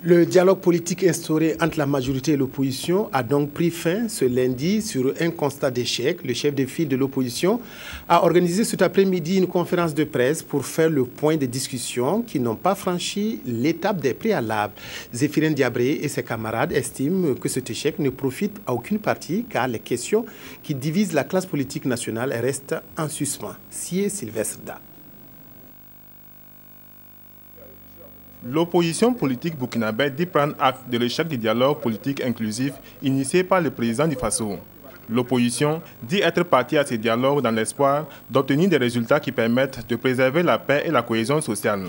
Le dialogue politique instauré entre la majorité et l'opposition a donc pris fin ce lundi sur un constat d'échec. Le chef de file de l'opposition a organisé cet après-midi une conférence de presse pour faire le point des discussions qui n'ont pas franchi l'étape des préalables. Zéphirin Diabré et ses camarades estiment que cet échec ne profite à aucune partie car les questions qui divisent la classe politique nationale restent en suspens. Sié Sylvestre Da. L'opposition politique burkinabé dit prendre acte de l'échec du dialogue politique inclusif initié par le président du Faso. L'opposition dit être partie à ce dialogue dans l'espoir d'obtenir des résultats qui permettent de préserver la paix et la cohésion sociale.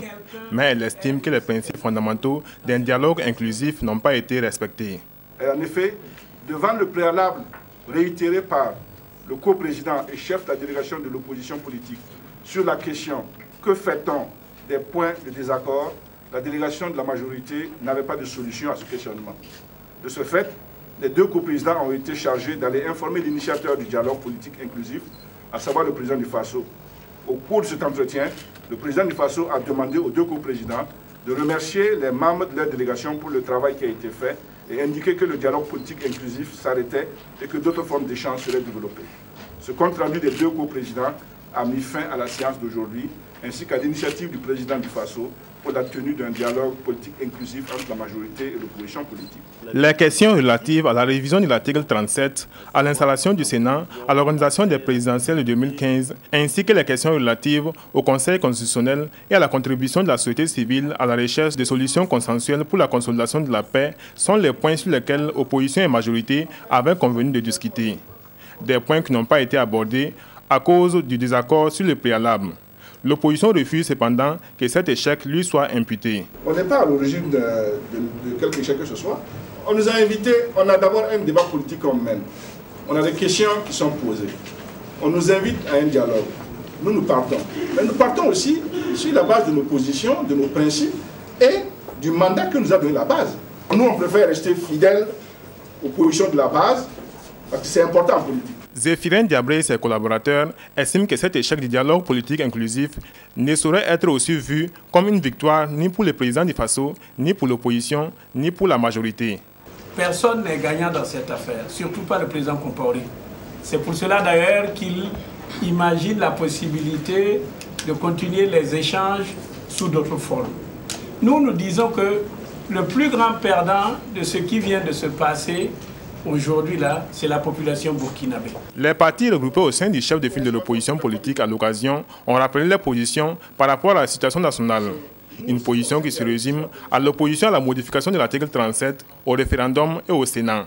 Mais elle estime que les principes fondamentaux d'un dialogue inclusif n'ont pas été respectés. Et en effet, devant le préalable réitéré par le coprésident et chef de la délégation de l'opposition politique sur la question « Que fait-on des points de désaccord ?» la délégation de la majorité n'avait pas de solution à ce questionnement. De ce fait, les deux coprésidents ont été chargés d'aller informer l'initiateur du dialogue politique inclusif, à savoir le président du Faso. Au cours de cet entretien, le président du Faso a demandé aux deux coprésidents de remercier les membres de leur délégation pour le travail qui a été fait et indiquer que le dialogue politique inclusif s'arrêtait et que d'autres formes d'échange seraient développées. Ce compte-rendu des deux coprésidents a mis fin à la séance d'aujourd'hui, ainsi qu'à l'initiative du président du Faso pour la tenue d'un dialogue politique inclusif entre la majorité et l'opposition politique. Les questions relatives à la révision de l'article 37, à l'installation du Sénat, à l'organisation des présidentielles de 2015, ainsi que les questions relatives au Conseil constitutionnel et à la contribution de la société civile à la recherche de solutions consensuelles pour la consolidation de la paix, sont les points sur lesquels opposition et majorité avaient convenu de discuter. Des points qui n'ont pas été abordés à cause du désaccord sur le préalable. L'opposition refuse cependant que cet échec lui soit imputé. On n'est pas à l'origine de quelque échec que ce soit. On nous a invités, on a d'abord un débat politique qu'on mène. On a des questions qui sont posées. On nous invite à un dialogue. Nous partons. Mais nous partons aussi sur la base de nos positions, de nos principes et du mandat que nous a donné la base. Nous, on préfère rester fidèles aux positions de la base parce que c'est important en politique. Zéphirin Diabré et ses collaborateurs estiment que cet échec du dialogue politique inclusif ne saurait être aussi vu comme une victoire ni pour le président du Faso, ni pour l'opposition, ni pour la majorité. Personne n'est gagnant dans cette affaire, surtout pas le président Compaoré. C'est pour cela d'ailleurs qu'il imagine la possibilité de continuer les échanges sous d'autres formes. Nous disons que le plus grand perdant de ce qui vient de se passer aujourd'hui, là, c'est la population burkinabé. Les partis regroupés au sein du chef de file de l'opposition politique à l'occasion ont rappelé leur position par rapport à la situation nationale. Une position qui se résume à l'opposition à la modification de l'article 37 au référendum et au Sénat.